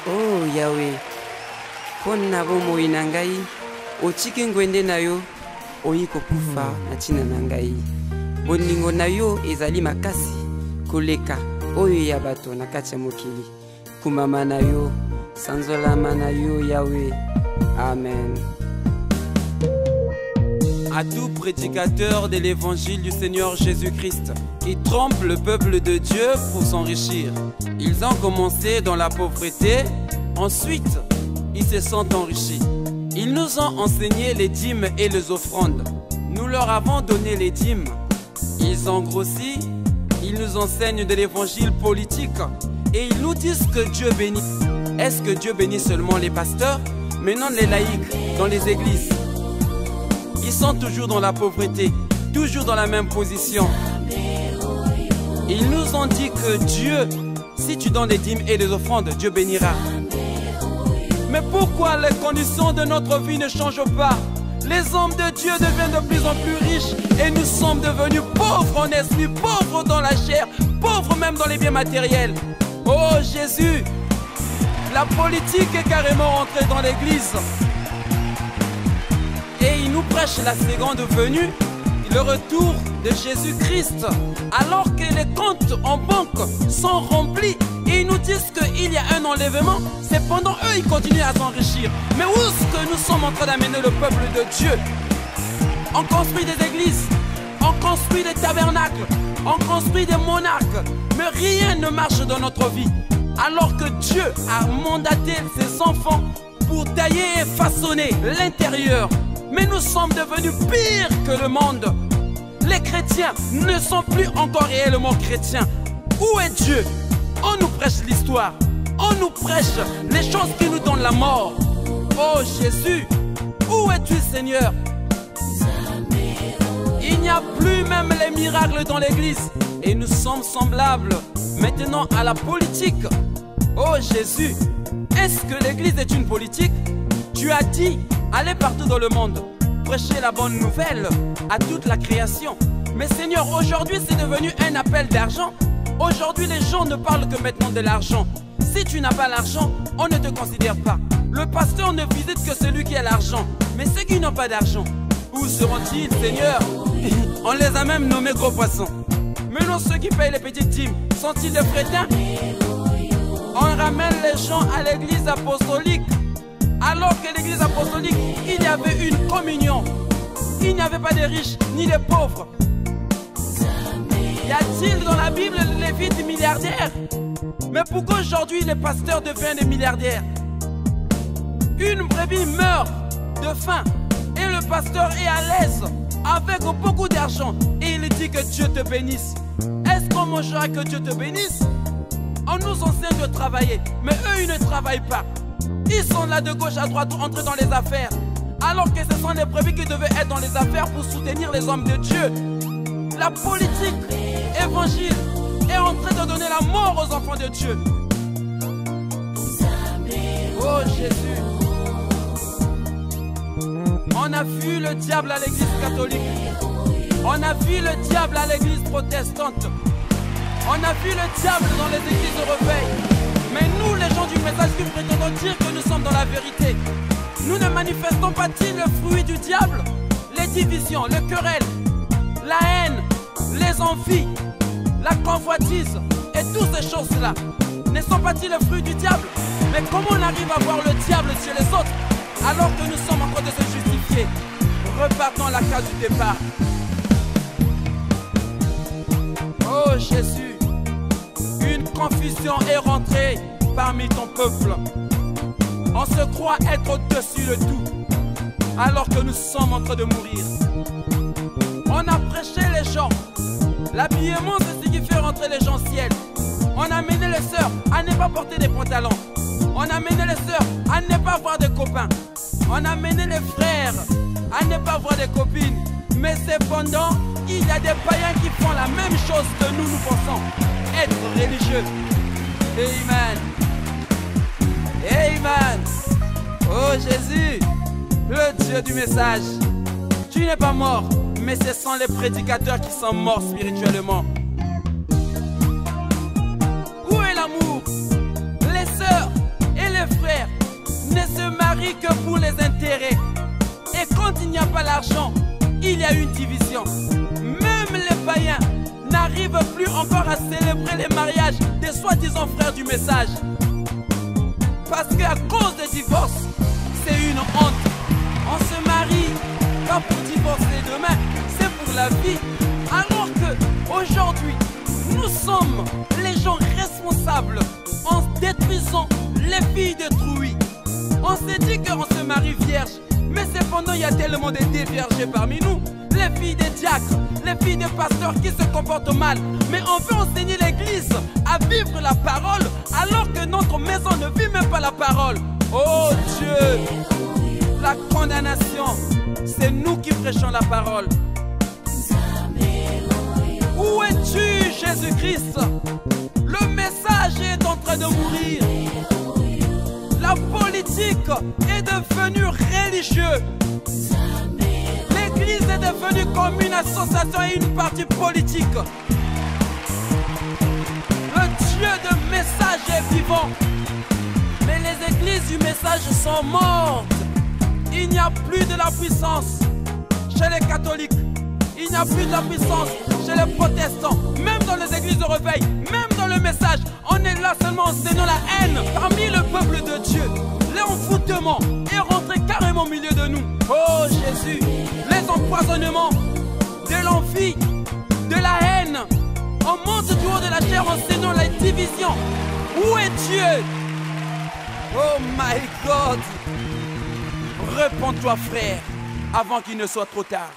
Oh Yahweh, pona bomoi na ngai, otiki ngwende na yo, oyi kokufa na tina na ngai. Boningo na yo ezali makasi, koleka oyo ya bato na kati ya mokili. Kumama na yo, sanzolama na yo Yahweh. Amen. À tout prédicateur de l'évangile du Seigneur Jésus-Christ qui trompe le peuple de Dieu pour s'enrichir. Ils ont commencé dans la pauvreté, ensuite ils se sont enrichis. Ils nous ont enseigné les dîmes et les offrandes. Nous leur avons donné les dîmes. Ils ont grossi, ils nous enseignent de l'évangile politique et ils nous disent que Dieu bénit. Est-ce que Dieu bénit seulement les pasteurs, mais non les laïcs dans les églises? Ils sont toujours dans la pauvreté, toujours dans la même position. Ils nous ont dit que Dieu, si tu donnes les dîmes et les offrandes, Dieu bénira. Mais pourquoi les conditions de notre vie ne changent pas? Les hommes de Dieu deviennent de plus en plus riches et nous sommes devenus pauvres en esprit, pauvres dans la chair, pauvres même dans les biens matériels. Oh Jésus, la politique est carrément entrée dans l'église. Et il nous prêche la seconde venue, le retour de Jésus-Christ, alors que les comptes en banque sont remplis et ils nous disent qu'il y a un enlèvement. Cependant, eux, ils continuent à s'enrichir. Mais où est-ce que nous sommes en train d'amener le peuple de Dieu? On construit des églises, on construit des tabernacles, on construit des monarques, mais rien ne marche dans notre vie. Alors que Dieu a mandaté ses enfants pour tailler et façonner l'intérieur. Mais nous sommes devenus pires que le monde. Les chrétiens ne sont plus encore réellement chrétiens. Où est Dieu? On nous prêche l'histoire. On nous prêche les choses qui nous donnent la mort. Oh Jésus, où es-tu Seigneur? Il n'y a plus même les miracles dans l'église. Et nous sommes semblables maintenant à la politique. Oh Jésus, est-ce que l'église est une politique? Tu as dit, allez partout dans le monde, prêcher la bonne nouvelle à toute la création. Mais Seigneur, aujourd'hui c'est devenu un appel d'argent. Aujourd'hui les gens ne parlent que maintenant de l'argent. Si tu n'as pas l'argent, on ne te considère pas. Le pasteur ne visite que celui qui a l'argent. Mais ceux qui n'ont pas d'argent, où seront-ils Seigneur? On les a même nommés gros poissons. Mais non, ceux qui payent les petites dîmes, sont-ils des chrétiens? On ramène les gens à l'église apostolique. Alors que l'église apostolique, il y avait une communion. Il n'y avait pas de riches ni de pauvres. Y a-t-il dans la Bible les Lévites milliardaires? Mais pourquoi aujourd'hui les pasteurs deviennent des milliardaires? Une brebis meurt de faim et le pasteur est à l'aise avec beaucoup d'argent et il dit que Dieu te bénisse. Est-ce qu'on mangera que Dieu te bénisse? On nous enseigne de travailler, mais eux ils ne travaillent pas. Ils sont là de gauche à droite, entrés dans les affaires. Alors que ce sont les brebis qui devaient être dans les affaires pour soutenir les hommes de Dieu. La politique, évangile, est en train de donner la mort aux enfants de Dieu. Oh Jésus. On a vu le diable à l'église catholique. On a vu le diable à l'église protestante. On a vu le diable dans les églises de réveil. Mais nous, les gens du message, qui prétendons dire que nous sommes dans la vérité, nous ne manifestons pas-ils le fruit du diable? Les divisions, les querelles, la haine, les envies, la convoitise et toutes ces choses-là ne sont pas-ils le fruit du diable? Mais comment on arrive à voir le diable chez les autres alors que nous sommes en train de se justifier? Repartons à la case du départ. Oh Jésus, une confusion est rentrée parmi ton peuple. On se croit être au-dessus de tout, alors que nous sommes en train de mourir. On a prêché les gens. L'habillement, c'est ce qui fait rentrer les gens au ciel. On a mené les sœurs à ne pas porter des pantalons. On a mené les sœurs à ne pas avoir de copains. On a mené les frères à ne pas avoir de copines. Mais cependant, il y a des païens qui font la même chose que nous pensons être religieux. Amen. Amen. Oh Jésus, le Dieu du message, tu n'es pas mort, mais ce sont les prédicateurs qui sont morts spirituellement. Où est l'amour? Les sœurs et les l'argent, il y a une division. Même les païens n'arrivent plus encore à célébrer les mariages des soi-disant frères du message. Parce qu'à cause des divorces, c'est une honte. On se marie, pas pour divorcer demain, c'est pour la vie. Alors que aujourd'hui, nous sommes les gens responsables en détruisant les filles détruites. On s'est dit qu'on se marie vierge, mais cependant il y a tellement de déviergés parmi nous. Les filles des diacres, les filles des pasteurs qui se comportent mal. Mais on veut enseigner l'église à vivre la parole alors que notre maison ne vit même pas la parole. Oh Dieu, la condamnation, c'est nous qui prêchons la parole. Où es-tu, Jésus-Christ? Le message est en train de mourir. La politique est devenue religieuse. L'église est devenue comme une association et une partie politique. Le Dieu de message est vivant. Mais les églises du message sont mortes. Il n'y a plus de la puissance chez les catholiques. Il n'y a plus de la puissance chez les protestants. Même dans les églises de réveil, même dans le message, on est là seulement enseignant la haine parmi le peuple de Dieu. L'envoûtement est rentré carrément au milieu de nous. Oh Jésus, les empoisonnements, de l'envie, de la haine. On monte du haut de la chair enseignant la division. Où est Dieu? Oh my God. Réponds-toi frère, avant qu'il ne soit trop tard.